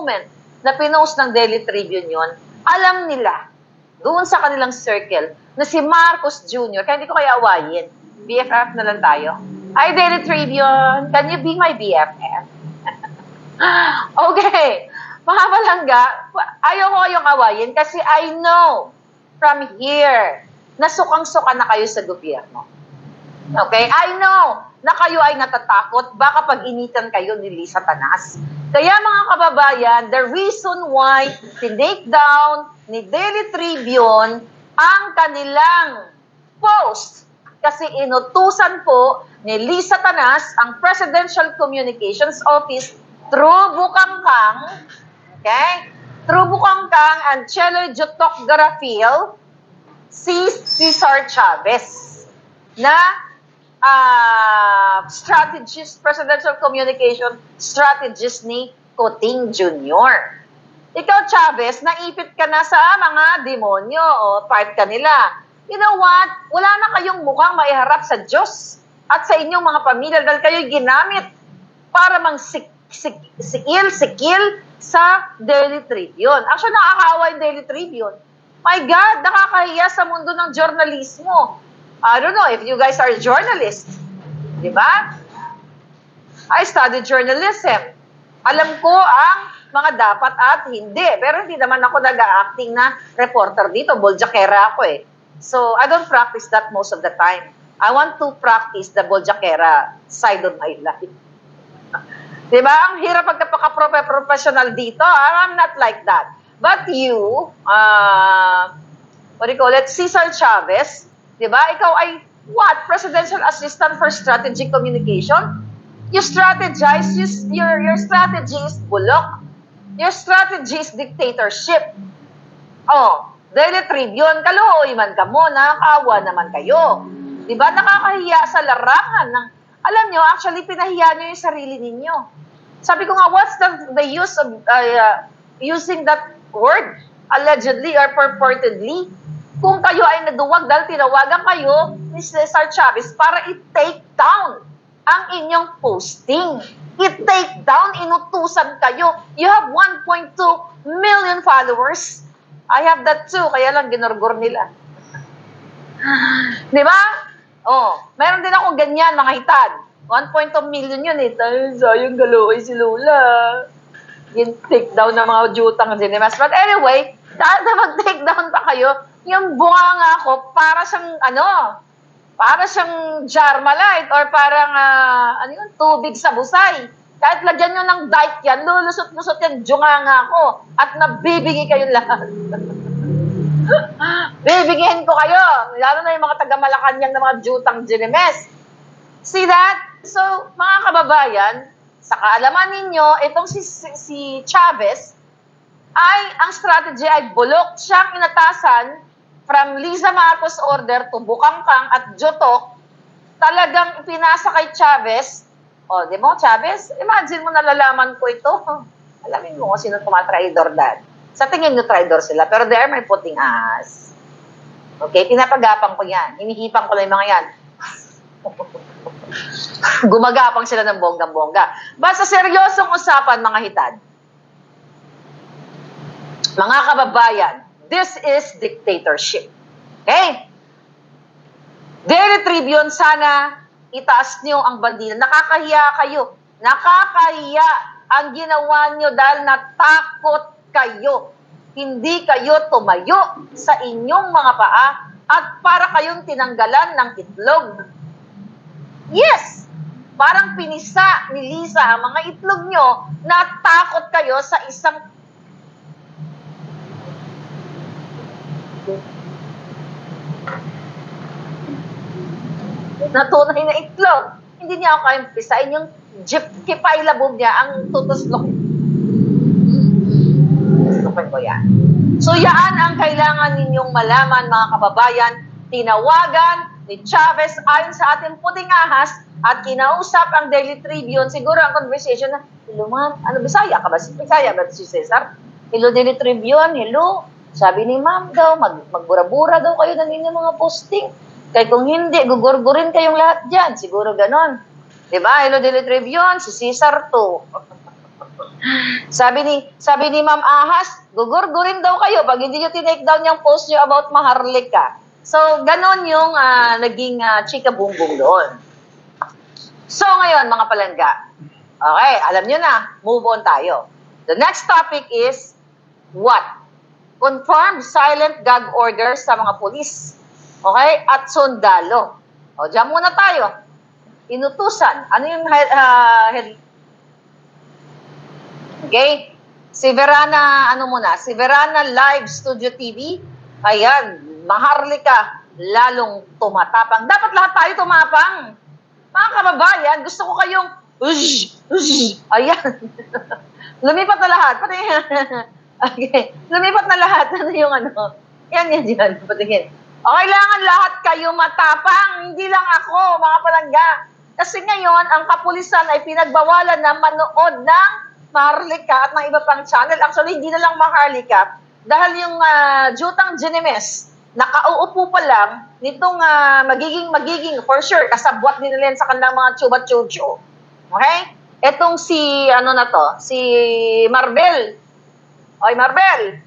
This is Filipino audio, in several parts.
moment na pinost ng Daily Tribune yun, alam nila, doon sa kanilang circle, na si Marcos Jr., kaya hindi ko kaya awayin, BFF na lang tayo. Ay, Daily Tribune, can you be my BFF? Okay, mga palangga, ayaw ko kayong awayin kasi I know from here na sukang-suka na kayo sa gobyerno. Okay, I know na kayo ay natatakot baka pag-initan kayo ni Lisa Tanas. Kaya mga kababayan, the reason why tinake down ni Daily Tribune ang kanilang post kasi inutusan po ni Lisa Tanas ang Presidential Communications Office through Bukangkang, okay? Through Bukangkang and Cheloy Jotok Garafil, si Cesar Chavez na strategist, presidential communication strategist ni Coting Jr. Ikaw, Chavez, naipit ka na sa mga demonyo o part ka nila. You know what? Wala na kayong mukhang maiharap sa Diyos at sa inyong mga pamilya dahil kayo'y ginamit para sikil sa Daily Tribune. Actually, nakakawa yung Daily Tribune. My God, nakakahiya sa mundo ng journalismo. I don't know if you guys are journalists. Di ba? I studied journalism. Alam ko ang mga dapat at hindi. Pero hindi naman ako nag-acting na reporter dito. Boljakera ako eh. So, I don't practice that most of the time. I want to practice the Boljakera side of my life. Di ba? Ang hirap pagkapaka-professional dito. I'm not like that. But you, what do you call it? Cesar Chavez, di ba? Ikaw ay what? Presidential Assistant for Strategic Communication? You strategize, your strategy is bulok. Your strategy is dictatorship. Oh, Daily Tribune, kaluoy man ka mo, nakakawa naman kayo. Di ba? Nakakahiya sa larangan ng, alam nyo, actually, pinahiya nyo yung sarili ninyo. Sabi ko nga, what's the use of using that word, allegedly or purportedly, kung kayo ay naduwag dahil tinawagan kayo ni Cesar Chavez para i-take down ang inyong posting. I-take down, inutusan kayo. You have 1.2 million followers. I have that too, kaya lang ginorgor nila. Di ba? Oh, meron din ako ganyan, mga hitad. 1.2 million yun eh. Sayang galoy si Lola. Yung take down ng mga jutang cinemas. But anyway, dahil na mag-take down pa kayo, yung bunga ko, para siyang, para siyang Jarmalite or parang, tubig sa busay. Kahit lagyan nyo ng dike yan, lulusot-lusot yan, junganga ko. At nabibigay kayong lahat. Bibigyan ko kayo. Lalo na yung mga taga-Malacanang na mga jutang cinemas. See that? So, mga kababayan, sa kaalaman ninyo, itong si Chavez, ang strategy ay bulok. Siyang inatasan from Liza Marcos order to Bukangkang at Jotok, talagang pinasa kay Chavez. O, di mo, Chavez? Imagine mo, nalalaman ko ito. Alamin mo kung sino tumatraidor dad. Sa tingin nyo, traidor sila, pero they are my puting ass. Okay? Pinapagapang ko yan. Hinihipang ko lang yung mga yan. Gumagapang sila ng bonggang-bongga. Basta seryosong usapan, mga hitad. Mga kababayan, this is dictatorship. Okay? Daily Tribune, sana itaas nyo ang bandila. Nakakahiya kayo. Nakakahiya ang ginawa nyo dahil natakot kayo. Hindi kayo tumayo sa inyong mga paa at para kayong tinanggalan ng itlog. Yes! Parang pinisa ni Lisa ang mga itlog nyo, natakot kayo sa isang natunay na itlog. Hindi niya ako kayang pisain yung kipailabog niya ang tutuslok. Tutuslokin ko yan. So yan ang kailangan ninyong malaman, mga kababayan. Tinawagan ni Chavez ayon sa ating puting ahas at kinausap ang Daily Tribune. Siguro ang conversation na, hello ma'am, Bisaya ka ba? Bisaya ba si Cesar? Hello Daily Tribune, hello. Sabi ni ma'am daw, magbura-bura daw kayo ng inyong mga posting. Kaya kung hindi, gugurgurin kayong lahat dyan. Siguro ganon. Diba? Hello Daily Tribune, si Cesar to. Sabi ni Ma'am Ahas, gugurgurin daw kayo pag hindi nyo tinake down yung post nyo about Maharlika. So, ganon yung naging chika bumbong doon. So, ngayon, mga palangga, okay, alam nyo na, move on tayo. The next topic is, what? Confirmed silent gag order sa mga pulis. Okay? At sundalo. O, dyan muna tayo. Inutusan. Ano yung head? Okay? Si Verana, si Verana Live Studio TV. Ayan, Maharlika, lalong tumatapang. Dapat lahat tayo tumapang. Mga kababayan, gusto ko kayong ayan. Lumipat na lahat. Pati, okay. Lumipat na lahat. Ano yung ano? Yan. Patingin. O, kailangan lahat kayo matapang. Hindi lang ako, mga palangga. Kasi ngayon, ang kapulisan ay pinagbawalan na manood ng Maharlika at ng iba pang channel. Actually, hindi na lang Maharlika. Dahil yung Jutang Ginemes, nakauupo pa lang nitong magiging, for sure, kasabwat din nila sa kanilang mga chuba-chucho. Okay? Etong si Marbel. Oy, Marbel,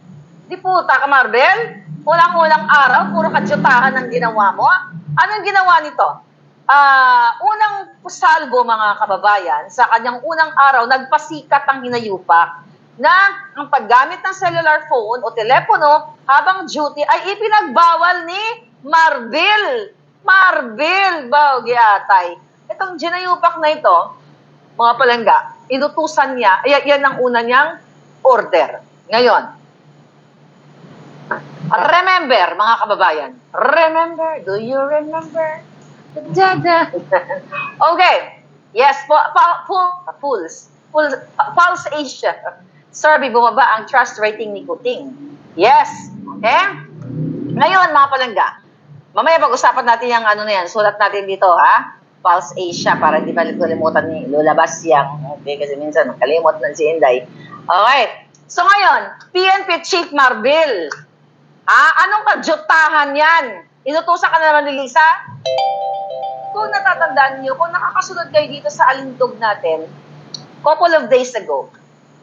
di puta ka, Marbel? Ulang-ulang araw, puro kadyutahan ang ginawa mo. Anong ginawa nito? Unang salbo, mga kababayan, sa kanyang unang araw, nagpasikat ang hinayupak na ang paggamit ng cellular phone o telepono habang duty ay ipinagbawal ni Marbel. Marbel, Baogiatay. Itong ginayupak na ito, mga palangga, inutusan niya, yan ang una niyang order. Ngayon, remember, mga kababayan, do you remember? Okay. Yes, Pulse Asia. Survey, bumaba ang trust rating ni Kuting. Yes. Okay? Ngayon, mga palangga, mamaya pag-usapan natin yung sulat natin dito, ha? Pulse Asia, para hindi kalimutan ni Lola Basyang. Okay, kasi minsan makalimot na si Inday. Okay. So ngayon, PNP Chief Marbel. Anong kadyutahan yan? Inutusan ka na naman ni Lisa? Kung natatandaan nyo, kung nakakasunod kayo dito sa alindog natin, couple of days ago,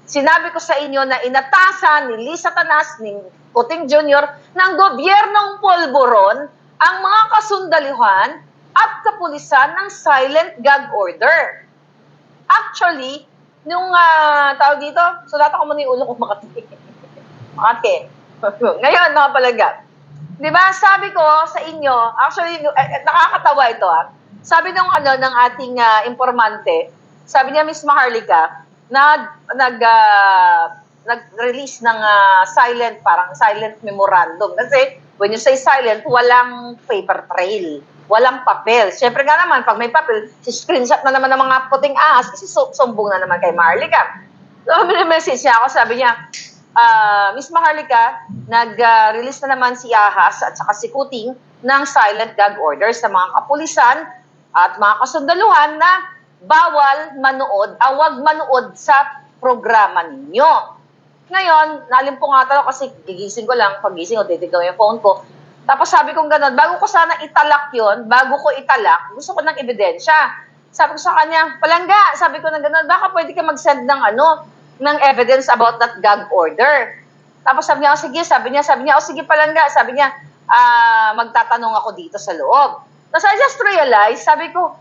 sinabi ko sa inyo na inatasan ni Lisa Tanas, ni Kuting Jr., ng gobyernong Polvoron ang mga kasundalihan at kapulisan ng silent gag order. Actually, nung tawag dito, sulatan ko muna yung ulo ko Makati. Ngayon, mga palangga, di ba, sabi ko sa inyo, actually, nakakatawa ito, Sabi ng ating informante, sabi niya, Miss Maharlika, nag-release ng silent memorandum. Kasi, when you say silent, walang paper trail, walang papel. Siyempre nga naman, pag may papel, screenshot na naman ng mga puting ahas, kasi sumbong na naman kay Maharlika. So, message niya ako, sabi niya, Miss Maharlika, nag-release na naman si Ahas at saka si Kuting ng silent gag orders sa mga kapulisan at mga kasundaluhan na bawal manood, wag manood sa programa ninyo. Ngayon, nalimpungatan ako kasi gigising ko lang, pagising ko, titignan yung phone ko. Tapos sabi kong gano'n, bago ko sana italak yon, gusto ko ng ebidensya. Sabi ko sa kanya, palangga, sabi ko na gano'n, baka pwede ka mag-send ng ng evidence about that gag order. Tapos sabi niya, sige, sabi niya, sige palangga, sabi niya, magtatanong ako dito sa loob. Tapos I just realized, sabi ko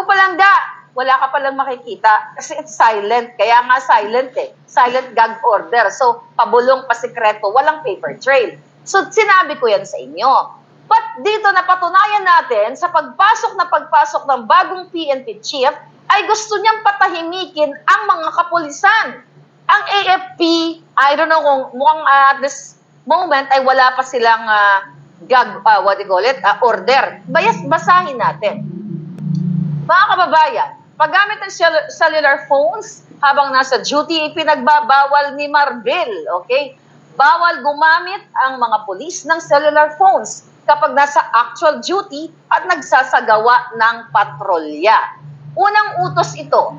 palangga, wala ka palang makikita kasi it's silent. Kaya nga silent silent gag order. So, pabulong, pasikreto, walang paper trail. So, sinabi ko yan sa inyo. But dito napatunayan natin sa pagpasok ng bagong PNP chief ay gusto niyang patahimikin ang mga kapulisan. Ang AFP, I don't know kung mukhang at this moment ay wala pa silang order. Basahin natin. Mga kababayan, paggamit ng cellular phones habang nasa duty, ipinagbabawal ni Marbel, okay? Bawal gumamit ang mga pulis ng cellular phones kapag nasa actual duty at nagsasagawa ng patrolya. Unang utos ito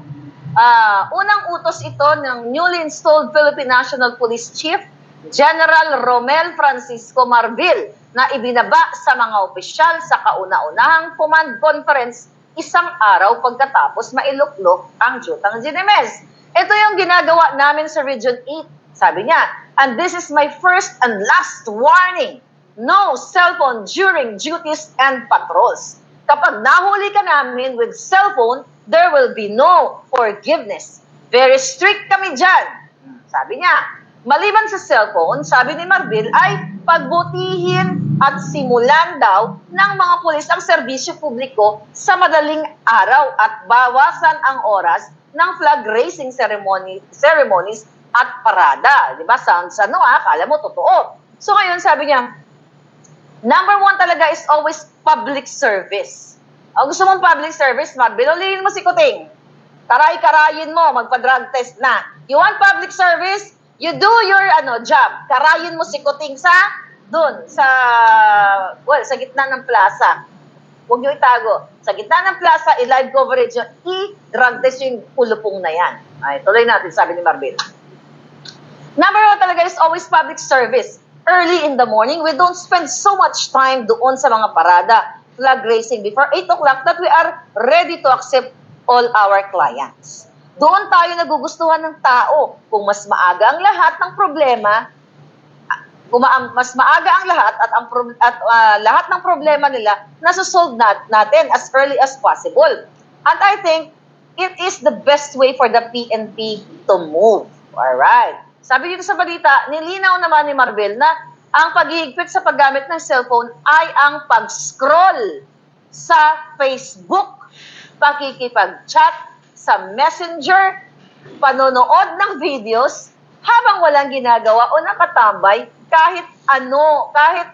ng newly installed Philippine National Police Chief General Romel Francisco Marbel na ibinaba sa mga opisyal sa kauna-unahang command conference isang araw pagkatapos mailuklok ang Jutang Ginemes. Ito yung ginagawa namin sa Region 8. Sabi niya, and this is my first and last warning. No cellphone during duties and patrols. Kapag nahuli ka namin with cellphone, there will be no forgiveness. Very strict kami dyan. Sabi niya, maliban sa cellphone, sabi ni Marbil, ay pagbutihin at simulan daw ng mga pulis ang serbisyo publiko sa madaling araw at bawasan ang oras ng flag raising ceremonies at parada. Diba? Sounds akala mo totoo. So ngayon sabi niya, number 1 talaga is always public service. Ang gusto mong public service, Marbil, ulihin mo si Kuting. Karay-karayin mo, magpa-drug test na. You want public service? You do your job. Karayin mo si Kuting sa gitna ng plaza. Huwag niyo itago. Sa gitna ng plaza, i-live coverage yun. I-drug test yung ulupong na yan. Ay, tuloy natin, sabi ni Marbil. Number 1 talaga is always public service. Early in the morning, we don't spend so much time doon sa mga parada, flag raising before 8 o'clock that we are ready to accept all our clients. Doon tayo nagugustuhan ng tao. Kung mas maaga ang lahat ng problema, mas maaga ang lahat at lahat ng problema nila nasa-solve natin as early as possible. And I think it is the best way for the PNP to move. Alright. Sabi dito sa balita, nilinaw naman ni Marbil na ang paghihigpit sa paggamit ng cellphone ay ang pag-scroll sa Facebook, pakikipag-chat sa Messenger, panonood ng videos habang walang ginagawa o nakatambay kahit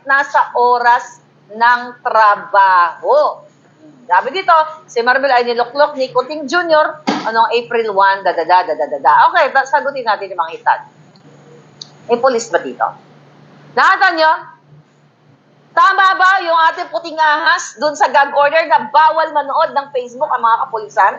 nasa oras ng trabaho. Sabi dito, si Marbil ay niluklok ni Kuting Jr. April 1, Okay, sagutin natin yung mga hitad. May police ba dito? Nakita nyo? Tama ba yung ating puting ahas dun sa gag order na bawal manood ng Facebook ang mga kapulisan?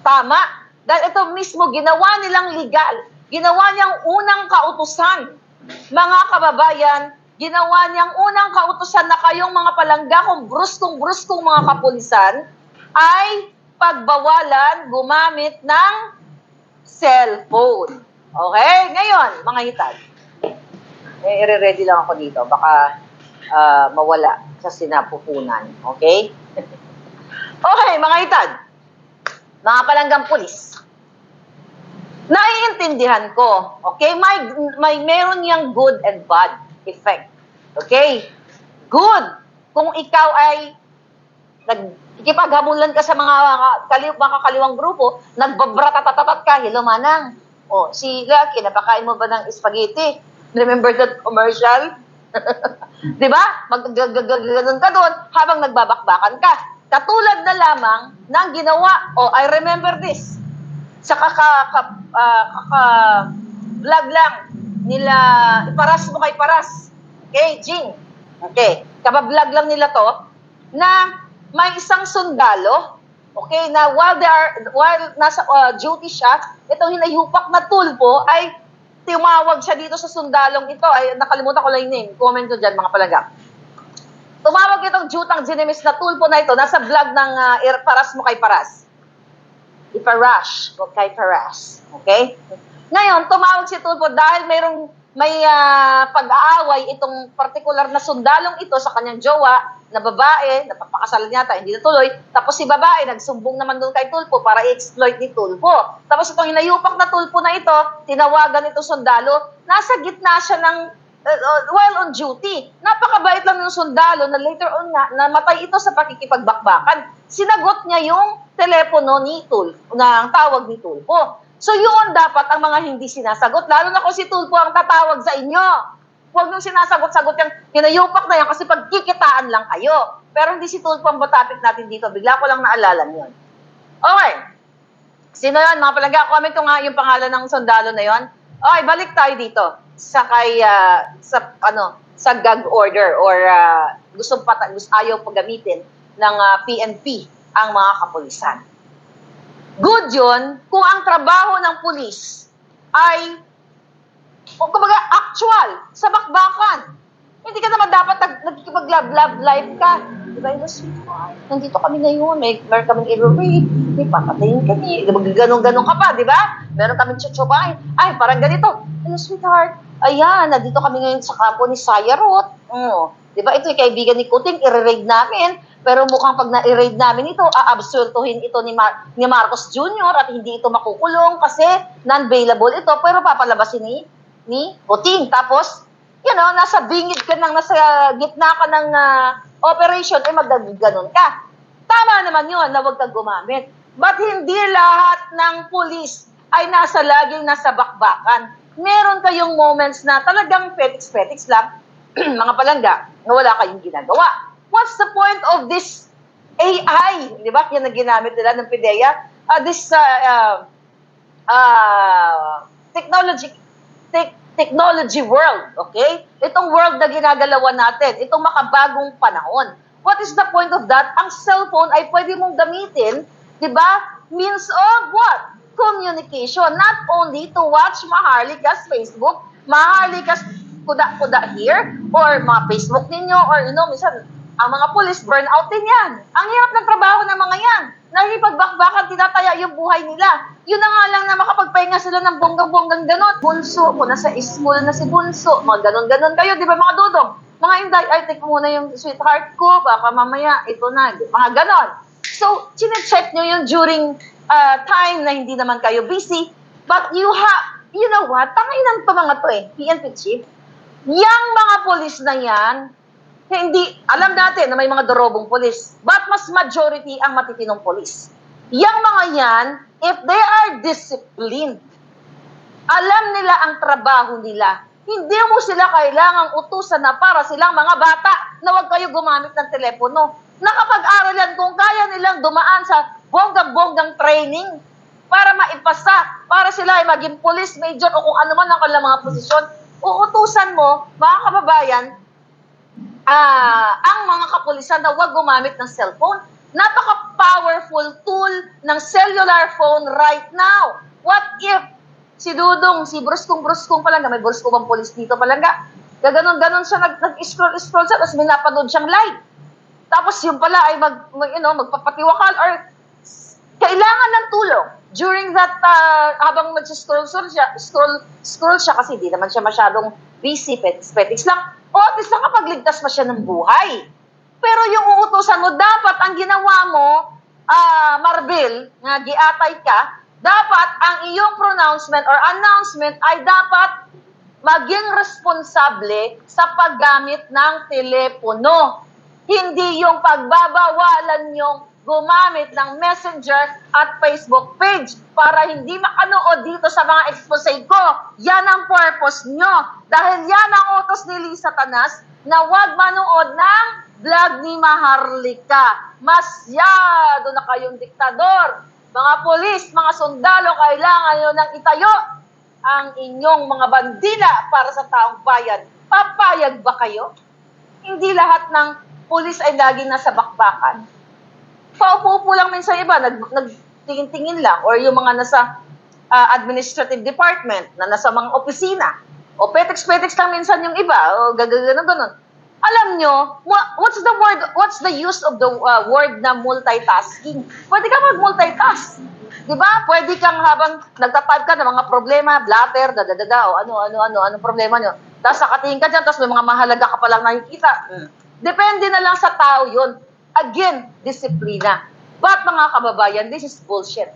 Tama. Dahil ito mismo, ginawa nilang legal. Ginawa niyang unang kautusan. Mga kababayan, ginawa niyang unang kautusan na kayong mga palangga kung bruskong mga kapulisan ay pagbawalan gumamit ng cellphone. Okay? Ngayon, mga hitad. I-ready lang ako dito. Baka mawala sa sinapupunan. Okay? Okay, mga hitad. Mga palanggang pulis. Naiintindihan ko. Okay? Meron yang good and bad effect. Okay? Good. Kung ikaw ay nakikipaghabulan ka sa mga kaliwang grupo, nagbabratatat ka, hello manang. O, sila, kinapakain mo ba ng spaghetti? Remember that commercial? Diba? Magaganon ka doon habang nagbabakbakan ka. Katulad na lamang ng ginawa, I remember this. Sa vlog lang nila, iparas mo kay Paras. Okay, Jing. Okay, kabablog lang nila to, na may isang sundalo, okay, na while nasa duty siya, itong hinayupak na tulpo ay tumawag siya dito sa sundalong ito. Ay, nakalimutan ko lang yung name. Comment ko dyan, mga palangga. Tumawag itong jutang ginimis na tulpo na ito. Nasa vlog ng Paras mo kay Paras. Iparash mo kay Paras. Okay? Ngayon, tumawag si tulpo dahil may pag-aaway itong particular na sundalong ito sa kanyang jowa na babae, napapakasalan yata, hindi natuloy. Tapos si babae, nagsumbong naman doon kay tulpo para i-exploit ni tulpo. Tapos itong hinayupak na tulpo na ito, tinawagan ito sundalo, nasa gitna siya ng while on duty. Napakabait lang ng sundalo na later on nga, namatay ito sa pakikipagbakbakan. Sinagot niya yung telepono ni tulpo, ng tawag ni tulpo. So yun dapat ang mga hindi sinasagot, lalo na kung si tulpo ang tatawag sa inyo. Huwag nung sinasagot-sagot yung hinayupak na yan kasi pagkikitaan lang kayo. Pero hindi si tulpo ang topic natin dito. Bigla ko lang naalala yun. Okay. Sino yan? Mga palangga, comment ko nga yung pangalan ng sundalo na yon. Okay, balik tayo dito sa gag order or ayaw paggamitin ng PNP ang mga kapulisan. Good yun kung ang trabaho ng pulis ay kumbaga actual sa bakbakan. Hindi ka naman dapat nagkikipag-love life ka Diba, sweetheart, nandito kami ngayon, meron kaming i-raid, may papatayin kami, ganon-ganon ka pa, di ba? Meron kaming chuchubain, ay, parang ganito. Hello, sweetheart, ayan, nandito kami ngayon sa kampo ni Sayarot. Di ba, ito yung kaibigan ni Kuting, i-raid namin, pero mukhang pag na-raid namin ito, aabsultuhin ito ni Marcos Jr. at hindi ito makukulong kasi non-bailable ito, pero papalabasin ni Kuting. Tapos, nasa bingid ka nasa gitna ka ng operation, magaganon ka. Tama naman yun na huwag kang gumamit. But hindi lahat ng pulis ay laging nasa bakbakan. Meron kayong moments na talagang petiks-petiks lang, mga palangga, na wala kayong ginagawa. What's the point of this AI? Di ba? Yan na ginamit nila ng PIDEA. Technology world, okay? Itong world na ginagalawan natin, itong makabagong panahon. What is the point of that? Ang cellphone ay pwede mong gamitin, di ba? Means of what? Communication. Not only to watch Maharlika's Facebook, Maharlika's kuda-kuda here, or mga Facebook ninyo, or minsan, ang mga police, burnout din yan. Ang hirap ng trabaho ng mga yan. Nahipagbakbakan, tinataya yung buhay nila. Yun na nga lang na makapagpahinga sila ng bonggang-bonggang ganon. Bunso, kung nasa school na si Bunso, mga ganon-ganon kayo, di ba mga dudong? Mga inday, ay, take muna yung sweetheart ko, baka mamaya, ito na, mga ganon. So, chinecheck nyo yun during time na hindi naman kayo busy. But you know what? Tanginan pa mga to PNP chief. Yang mga polis na yan, hindi, alam natin na may mga dorobong polis, but mas majority ang matitinong polis. Yang mga yan, if they are disciplined, alam nila ang trabaho nila, hindi mo sila kailangang utusan na para silang mga bata na huwag kayo gumamit ng telepono. Nakapag-aral yan kung kaya nilang dumaan sa bonggang-bonggang training para maipasa, para sila ay maging police major o kung ano man ang kanilang mga posisyon. Uutusan mo, mga kababayan, ang mga kapulisan na huwag gumamit ng cellphone. Napaka-powerful tool ng cellular phone right now. What if si Dudong, si Bruskong palangga, may Bruskong polis dito palangga, gaganon-ganon siya, nag-scroll siya, tapos may napanood siyang live. Tapos yung pala ay magpapatiwakal or kailangan ng tulong. During that, habang mag-scroll siya kasi di naman siya masyadong busy, petiks lang, o at least nakapagligtas pa siya ng buhay. Pero yung uutusan mo, dapat ang ginawa mo, Marbil, nga giatay ka, dapat ang iyong pronouncement or announcement ay dapat maging responsable sa paggamit ng telepono. Hindi yung pagbabawalan yung gumamit ng Messenger at Facebook page para hindi makanood dito sa mga expose ko. Yan ang purpose nyo. Dahil yan ang utos ni Lisa Tanas na huwag manood ng vlog ni Maharlika. Masyado na kayong diktador. Mga pulis, mga sundalo, kailangan nyo nang itayo ang inyong mga bandila para sa taong bayan. Papayag ba kayo? Hindi lahat ng pulis ay laging nasa bakbakan. Paupo-upo lang minsan iba, nagtingin-tingin lang, or yung mga nasa administrative department, na nasa mga opisina, o petiks-petiks lang minsan yung iba, o gano'n. Alam nyo, what's the use of the word na multitasking? Pwede ka mag-multitask. Diba? Pwede kang habang nagtatype ka ng mga problema, blatter, o ano problema nyo. Tapos nakatingin ka dyan, tapos may mga mahalaga ka palang nakikita. Depende na lang sa tao yun. Again, disiplina. But mga kababayan, this is bullshit.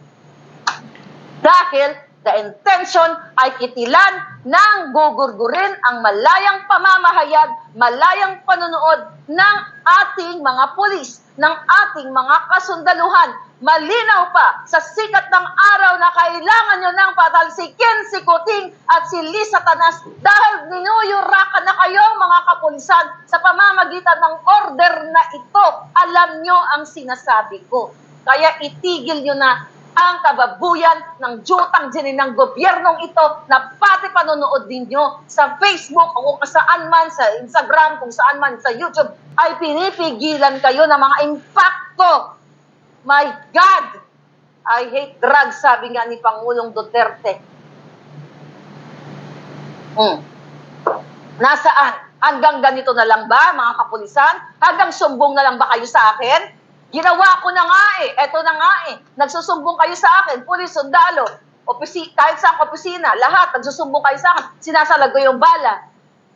Dahil the intention ay kitilan ng gugurgurin ang malayang pamamahayag, malayang panunood ng ating mga pulis, ng ating mga kasundaluhan. Malinaw pa sa sikat ng araw na kailangan nyo ng patalsikin si Kuting at si Lisa Tanas dahil ninuyurakan na kayo mga kapulisan sa pamamagitan ng order na ito. Alam nyo ang sinasabi ko. Kaya itigil nyo na ang kababuyan ng jutang ng gobyernong ito na pati panonood ninyo sa Facebook o kung saan man, sa Instagram, kung saan man, sa YouTube, ay pinipigilan kayo ng mga impacto. My God! I hate drugs, sabi nga ni Pangulong Duterte. Nasaan Hanggang ganito na lang ba, mga kapulisan? Hanggang sumbong na lang ba kayo sa akin? Ginawa ko na nga eh. Eto na nga eh. Nagsusumbong kayo sa akin. Pulis, sundalo, kahit sa opisina, lahat, nagsusumbong kayo sa akin. Sinasalag ko yung bala.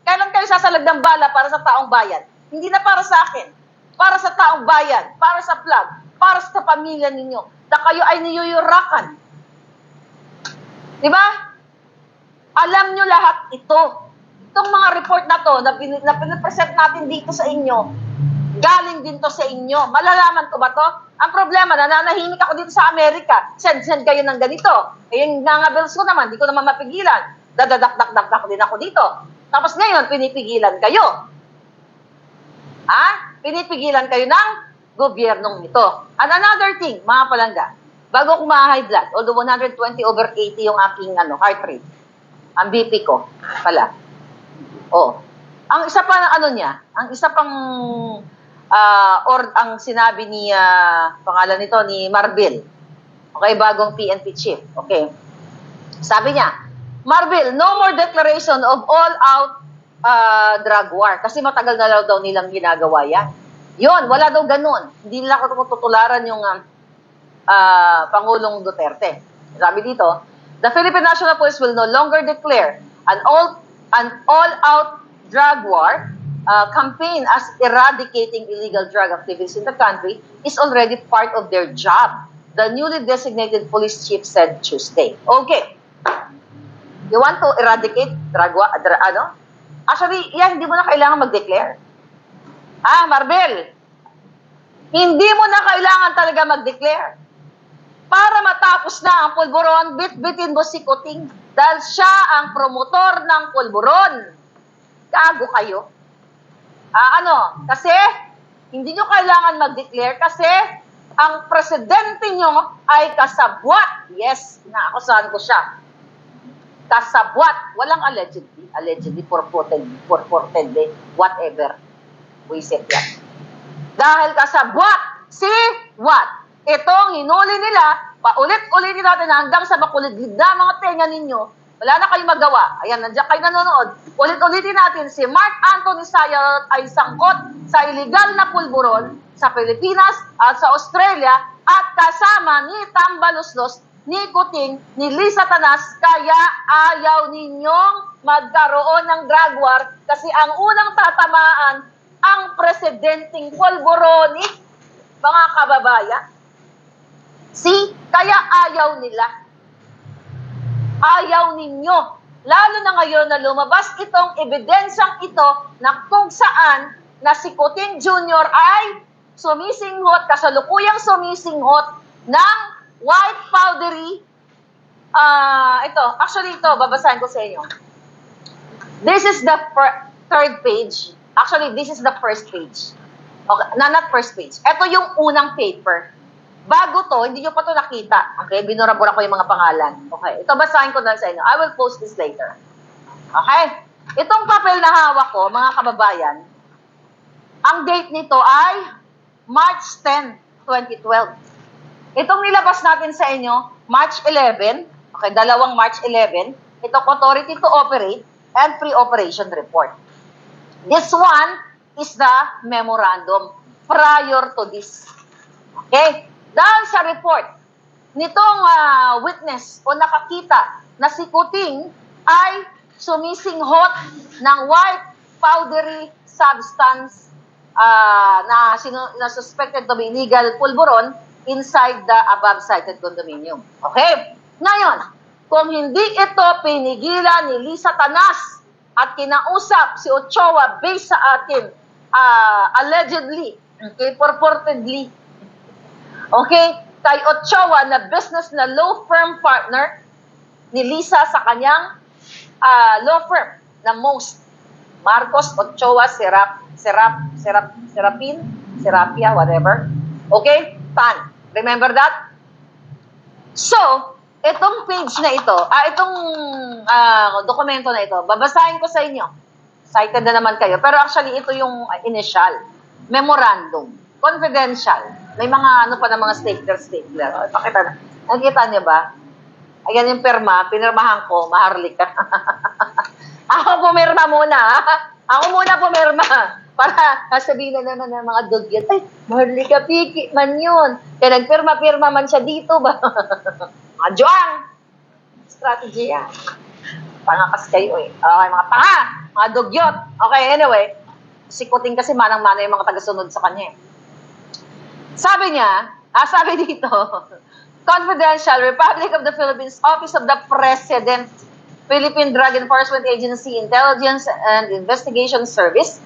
Kailan kayo sasalag ng bala para sa taong bayan? Hindi na para sa akin. Para sa taong bayan, para sa flag, para sa pamilya ninyo, na kayo ay niyuyurakan. Diba? Alam nyo lahat ito. Itong mga report na to, na pinapresent natin dito sa inyo, galing din to sa inyo. Malalaman ko ba to? Ang problema, nananahimik ako dito sa Amerika. Send kayo ng ganito. Eh, yung nga bills ko naman, di ko naman mapigilan. Dadadak din ako dito. Tapos ngayon, pinipigilan kayo. Pinipigilan kayo ng gobyernong ito. And another thing, mga palangga, bago ko ma-high blood, although 120/80 yung aking heart rate, ang BP ko pala. Ang isa pa ng ang isa pang ang sinabi ni pangalan nito ni Marbil. Okay, bagong PNP chief. Okay. Sabi niya, Marbil, no more declaration of all-out drug war kasi matagal na daw nilang ginagawa yan. Yun, wala daw ganun. Hindi nila tutularan yung Pangulong Duterte. Sabi dito, the Philippine National Police will no longer declare an all-out drug war campaign as eradicating illegal drug activities in the country is already part of their job, the newly designated police chief said Tuesday. Okay. You want to eradicate drug war? Actually, yan, hindi mo na kailangan mag-declare. Marbel, hindi mo na kailangan talaga mag-declare. Para matapos na ang pulburon, bit-bitin mo si Kuting dahil siya ang promotor ng pulburon. Gago kayo. Kasi hindi nyo kailangan mag-declare kasi ang presidente nyo ay kasabwat. Yes, inaakusahan ko siya. Kasabwat. Walang allegedly, purportedly, whatever. Wisit yan. Dahil kasabwat, si what? Itong hinuli nila, paulit-ulitin natin hanggang sa makuliglig na mga tenga ninyo, wala na kayong magawa. Ayan, nandiyan kayo nanonood. Ulit-ulitin natin, si Mark Anthony Sayat ay sangkot sa illegal na pulburon sa Pilipinas at sa Australia at kasama ni Tambaluslos, ni Kuting, ni Lisa Tanas, kaya ayaw ninyong magkaroon ng drug war kasi ang unang tatamaan ang presidenteng pulburoni, mga kababayan. Kaya ayaw nila. Ayaw ninyo. Lalo na ngayon na lumabas itong ebidensyang ito na kung saan na si Kuting Jr. ay sumisinghot, kasalukuyang sumisinghot ng white powdery. Ito, babasahin ko sa inyo. This is the third page. Actually, this is the first page. Okay, not first page. Ito yung unang paper. Bago to, hindi nyo pa to nakita. Okay, binura-bura ko yung mga pangalan. Okay, ito basahin ko na sa inyo. I will post this later. Okay? Itong papel na hawak ko, mga kababayan, ang date nito ay March 10, 2012. Itong nilabas natin sa inyo, March 11, okay, dalawang March 11, itong Authority to Operate and Pre-Operation Report. This one is the memorandum prior to this. Okay? Dahil sa report, nitong witness o nakakita na si Kuting ay sumisinghot ng white powdery substance na suspected to be illegal pulburon inside the above-cited condominium. Okay? Ngayon, kung hindi ito pinigilan ni Lisa Tanas at kinausap si Ochoa based sa atin, allegedly, okay, purportedly, okay, kay Ochoa na business na law firm partner ni Lisa sa kanyang law firm na most Marcos Ochoa Serapia, whatever. Okay? Tan. Remember that? So, itong page na ito, itong dokumento na ito, babasahin ko sa inyo. Cited na naman kayo. Pero actually, ito yung initial. Memorandum. Confidential. May mga pa na mga stapler. Pakita na. Nakita niyo ba? Ayan yung pirma. Pinirmahan ko. Maharlik ka. Ako pumirma muna. Ako muna pumirma para sabihin na naman ng mga dugyot, ay, Marlica Piki man yun. Kaya nagpirma-pirma man siya dito ba? Mga juang! Strategy yan. Pangakas kayo eh. Okay, mga tanga! Mga dugyot. Okay, anyway. Sikutin kasi manang-mana yung mga tagasunod sa kanya eh. Sabi niya, sabi dito, Confidential, Republic of the Philippines, Office of the President, Philippine Drug Enforcement Agency, Intelligence and Investigation Service,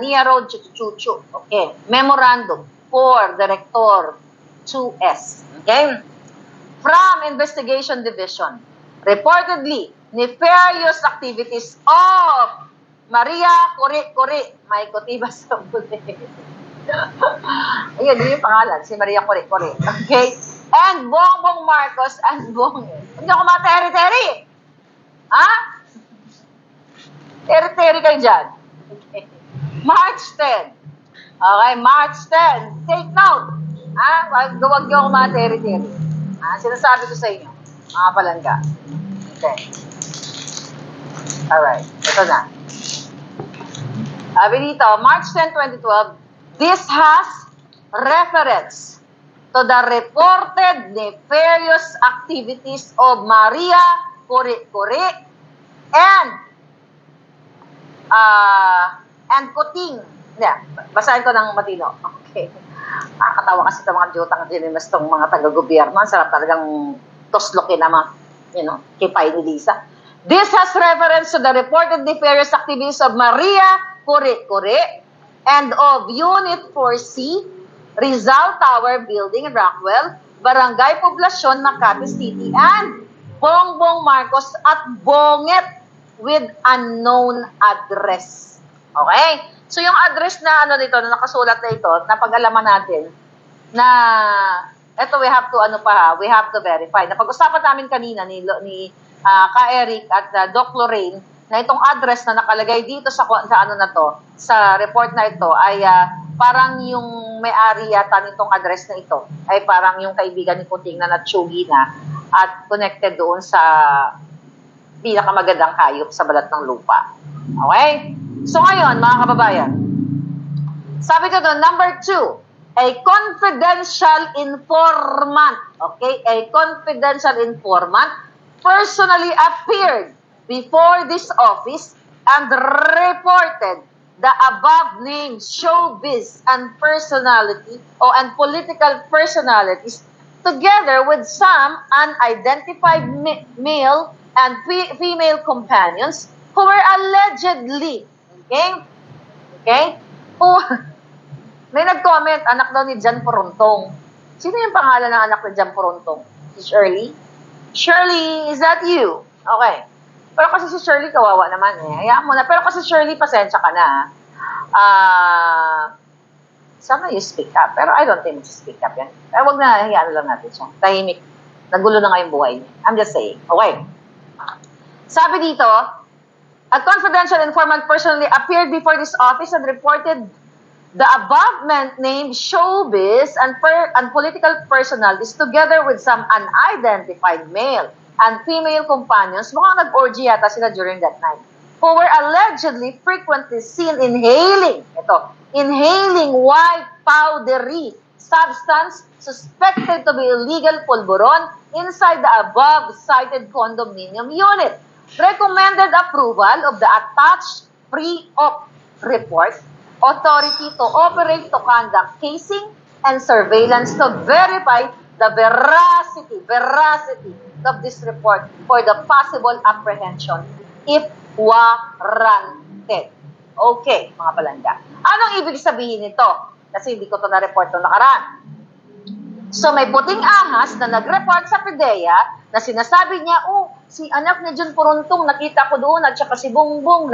NIA Road, Chuchuchu. Okay. Memorandum for Director 2S. Okay. From Investigation Division, reportedly, nefarious activities of Maria Kuri, may kutiba sa bulit. Ayun, yun yung pangalan, si Maria Kuri. Okay? And Bongbong Marcos and hindi ako materi-teri. Ha? Teri-teri kayo dyan. Okay. March 10. Okay, March 10. Take note. Ha? Huwag niyo ako materi-teri. Sinasabi ko sa inyo. Mga palangga. Okay. Alright. Ito na. Sabi dito, March 10, 2012, this has reference to the reported nefarious activities of Maria Kuri and Kuting. Yeah, basahin ko ng matino. Okay. Nakakatawa kasi itong mga jutang dinimas itong mga taga-gobyerno. Ang sarap talagang toslokin na mga, kipay ni Lisa. This has reference to the reported nefarious activities of Maria Kuri and of Unit 4C, Rizal Tower Building, Rockwell, Barangay Poblacion, Makati City, and Bongbong Marcos at Bonget with unknown address. Okay? So yung address na dito, na nakasulat na ito, napag-alaman natin na eto we have to verify. Napag-usapan namin kanina ni Ka Eric at Doc Lorraine na itong address na nakalagay dito sa sa report na ito ay parang yung may-ari yata nitong address na ito ay parang yung kaibigan ni Kuting na natsugi na at connected doon sa pinakamagandang hayop sa balat ng lupa. Okay? So ngayon, mga kababayan, sabi ko doon, number 2, a confidential informant, okay? A confidential informant personally appeared before this office and reported the above named showbiz and political personalities together with some unidentified male and female companions who were allegedly, may nag-comment, anak daw ni Jan Porontong. Sino yung pangalan ng anak ni Jan Porontong? Si Shirley? Shirley, is that you? Okay. Pero kasi si Shirley, kawawa naman eh. Hayaan mo na. Pero kasi Shirley, pasensya ka na. Sana you speak up. Pero I don't think you speak up yan. Wag na, hayaan lang natin siya. Tahimik. Nagulo na nga yung buhay niya. I'm just saying. Okay. Sabi dito, a confidential informant personally appeared before this office and reported the above-named showbiz and political personalities together with some unidentified male and female companions, mukhang nag-orgy yata sila during that night, who were allegedly frequently seen inhaling white powdery substance suspected to be illegal pulburon inside the above-cited condominium unit. Recommended approval of the attached pre-op report, authority to operate to conduct casing and surveillance to verify the veracity of this report for the possible apprehension if warranted. Okay, mga palangga. Anong ibig sabihin nito? Kasi hindi ko ito na-report noong nakaraan. So may puting ahas na nag-report sa PDEA na sinasabi niya, si anak ni John Porontong, nakita ko doon, at saka si Bongbong,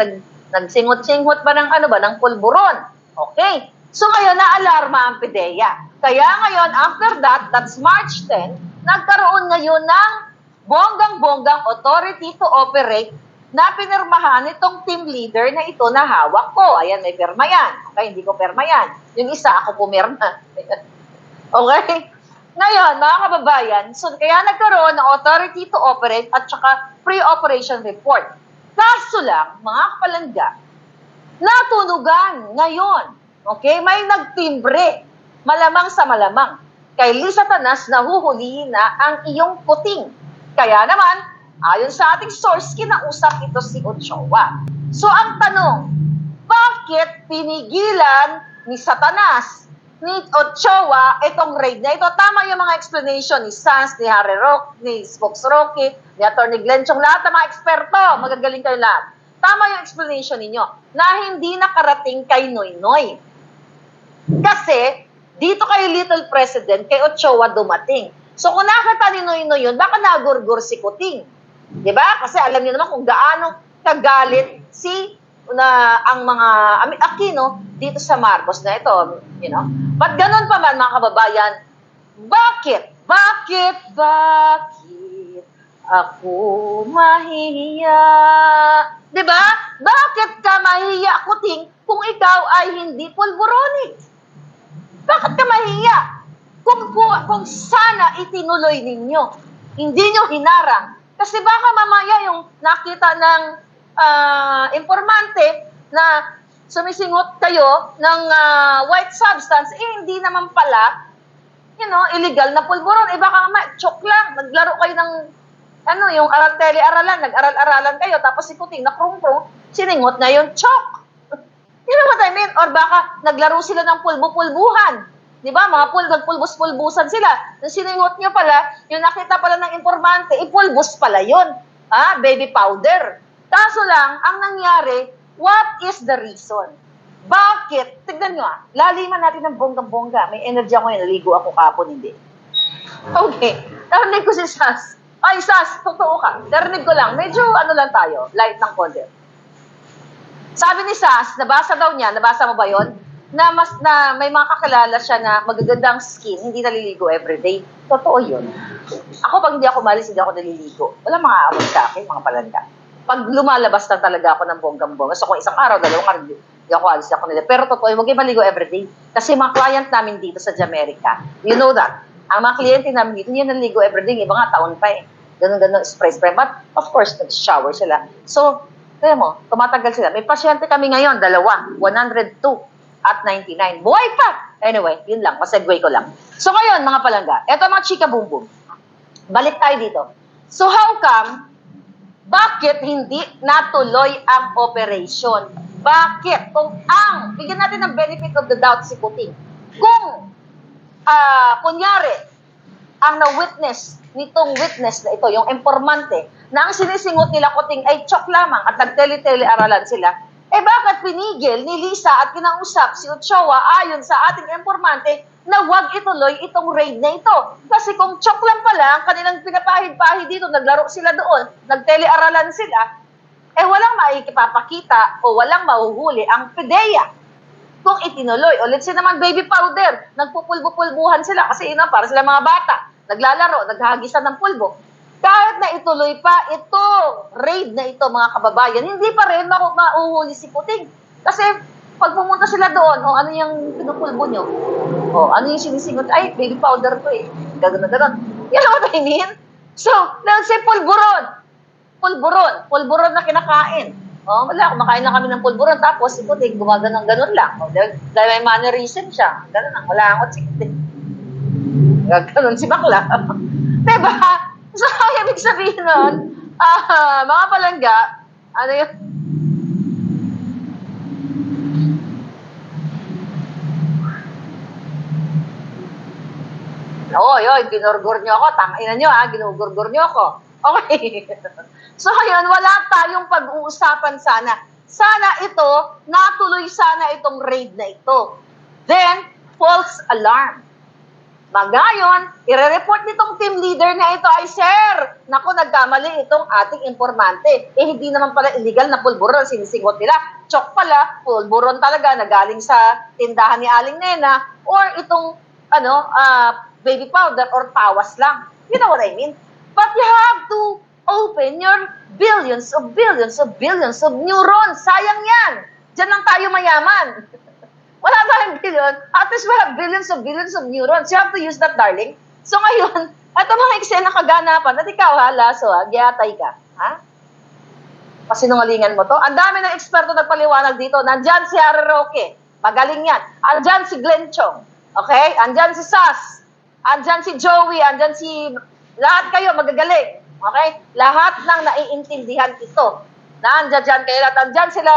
nagsingot-singot ba ng pulburon. Okay. So ngayon, na-alarma ang PDEA. Kaya ngayon, after that, that's March 10, nagkaroon ngayon ng bonggang-bonggang authority to operate na pinirmahan itong team leader na ito na hawak ko. Ayan, may pirma yan. Okay, hindi ko pirma yan. Yung isa, ako pumirma. Okay? Ngayon, mga kababayan, so kaya nagkaroon ng authority to operate at saka pre-operation report. Kaso lang, mga kapalangga, natunugan ngayon. Okay? May nagtimbre. Malamang sa malamang. Kay Lisa Tanas, nahuhulihin na ang iyong puting. Kaya naman, ayon sa ating source, kinausap ito si Ochoa. So ang tanong, bakit pinigilan ni Satanas, ni Ochoa, itong raid na ito? Tama yung mga explanation ni Sans, ni Harry Roque, ni Spokes Roque, ni Atty. Glenchong, lahat ng mga eksperto, magagaling kayo lahat. Tama yung explanation ninyo na hindi nakarating kay Noynoy. Kasi, dito kay Little President, kay Ochoa dumating. So kung nakita ni Noynoy yun, baka nagurgur si Kuting. Diba? Kasi alam niyo naman kung gaano kagalit ang mga Aquino dito sa Marcos na ito. You know? But ganun pa man mga kababayan, bakit ako mahihiya? Diba? Bakit ka mahihiya, Kuting, kung ikaw ay hindi pulburonik? Bakit ka mahiya? Kung sana itinuloy ninyo, hindi nyo hinarang. Kasi baka mamaya yung nakita ng informante na sumisingot kayo ng white substance, hindi naman pala, illegal na pulburon. Baka mamaya, choke lang, naglaro kayo ng, yung telearalan, nag-aral-aralan kayo, tapos si Kuting na krung-krung, siningot na yung choke. You know what I mean? Or baka naglaro sila ng pulbo-pulbuhan. Di ba? Nagpulbos-pulbusan sila. Nung siningot nyo pala, yung nakita pala ng informante, ipulbos pala yun. Baby powder. Kaso lang, ang nangyari, what is the reason? Bakit? Tignan nyo laliman natin ng bonggang-bongga. May energy ako yun, naligo ako kapon, hindi. Okay. Narinig ko si Sas. Ay, Sas, totoo ka. Narinig ko lang. Medyo lang tayo, light ng konti. Sabi ni Sas, nabasa mo ba yon? Na may mga kakilala siya na magagandang skin, hindi naliligo everyday. Totoo yun. Ako, pag hindi ako malis, hindi ako naliligo. Wala mga aawat sa akin, mga palanda. Pag lumalabas lang talaga ako ng bonggang-bongga, so kung isang araw, dalawang araw, hindi ako alis ako nila. Pero totoo, huwag kayo maligo everyday. Kasi mga client namin dito sa Jamaica, you know that, ang mga kliyente namin dito, hindi naliligo everyday, iba nga taon pa eh. Ganun-ganun, spray. But, of course, nag-shower sila. So, kaya mo, tumatagal sila. May pasyente kami ngayon, 102 at 99. Buhay pa! Anyway, yun lang. Pasegue ko lang. So ngayon, mga palangga, eto mga chika boom boom. Balik tayo dito. So how come, bakit hindi natuloy ang operation? Bakit? Bigyan natin ng benefit of the doubt si Kuting. Kung, kunyari, ang na-witness nitong witness na ito, yung informante, na ang sinisingot nila Kuting ay chok lamang at nagtele-tele-aralan sila, bakit pinigil ni Lisa at kinausap si Ochoa ayon sa ating informante na huwag ituloy itong raid na ito? Kasi kung chok lang pala, ang kanilang pinapahid-pahid dito, naglaro sila doon, nagtele-aralan sila, walang maikipapakita o walang mahuhuli ang PDEA kung itinuloy. O let's say naman baby powder, nagpupulbo-pulbuhan sila kasi para sila mga bata, naglalaro, naghahagisan ng pulbo. Kahit na ituloy pa ito, raid na ito mga kababayan, hindi pa rin mauhuli si Kuting. Kasi pag pumunta sila doon, ano yung pinupulbo nyo? Ano yung sinisingot? Ay, baby powder to eh. Gano'n. You know what I mean? So, let's say pulburon. Pulburon na kinakain. Kumakain lang kami ng pulburon, tapos si Kuting gumagano'n lang. Dahil may mannerism siya. Gano'n lang, wala akong si Kuting. Gano'n si bakla. Diba? So, ibig sabihin nun, mga palangga, ano yun? Ginurgur nyo ako. Tangina nyo, ginugurgur nyo ako. Okay. So, ngayon, wala tayong pag-uusapan sana. Sana ito, natuloy sana itong raid na ito. Then, false alarm. Magayon, i-report nitong team leader na ito ay, Sir, naku, nagkamali itong ating informante. Hindi naman pala illegal na pulburon, sinisingot nila. Chok pala, pulburon talaga na galing sa tindahan ni Aling Nena or itong, baby powder or tawas lang. You know what I mean? But you have to open your billions of neurons. Sayang yan. Diyan lang tayo mayaman. Wala tayong billion. At least we have billions of neurons. You have to use that, darling. So ngayon, ito mga eksena kaganapan. At ikaw, Lasso, giyatay ka. Ha? Pasinungalingan mo to. Ang dami ng eksperto nagpaliwanag dito. Nandyan si Harry Roque. Magaling yan. Andyan si Glenn Chong. Okay? Andyan si Sas. Andyan si Joey. Andyan si... Lahat kayo magagaling. Okay? Lahat ng naiintindihan ito. Nandyan kayo lahat. Andyan sila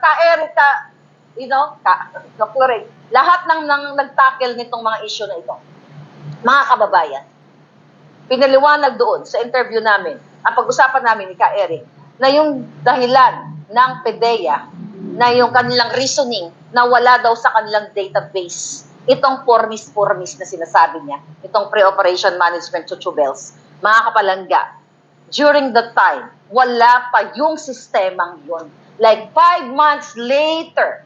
Ka-Eric, Dr. Ray. Lahat ng nagtackle nitong mga issue na ito. Mga kababayan, pinaliwanag doon sa interview namin, ang pag-usapan namin ni Ka-Eric, na yung dahilan ng PDEA, na yung kanilang reasoning na wala daw sa kanilang database, itong pormis na sinasabi niya, itong pre-operation management chuchubels, mga kapalangga, during the time, wala pa yung sistemang yun. Like 5 months later,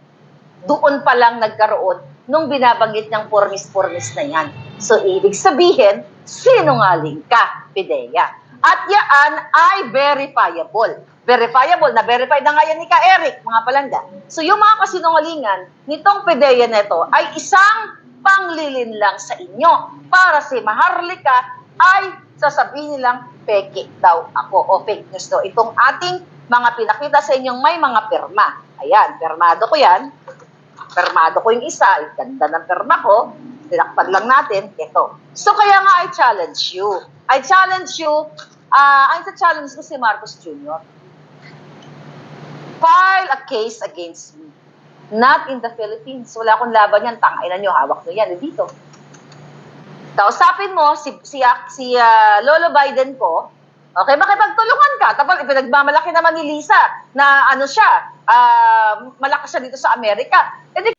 doon pa lang nagkaroon nung binabanggit niyang pormis na yan. So, ibig sabihin, sinungaling ka, PDEA. At yan ay verifiable. Verifiable, na-verify na nga yan ni Ka-Eric, mga palangga. So, yung mga kasinungalingan nitong PDEA neto ay isang panglilin lang sa inyo para si Maharlika ay sasabihin nilang peke daw ako o fake news daw. Itong ating mga pinakita sa inyong may mga perma. Ayan, permado ko yan. Permado ko yung isa. Ganda ng perma ko. Tinakpan lang natin. Ito. So, kaya nga I challenge you. Ay challenge ko si Marcos Jr. File a case against me. Not in the Philippines. Wala akong laban yan. Tangainan nyo, hawak nyo yan. Dito. Kausapin mo si Lolo Biden ko. Okay, makipagtulungan ka. Tapos ipinagmamalaki naman ni Lisa na ano siya, malakas siya dito sa Amerika. E di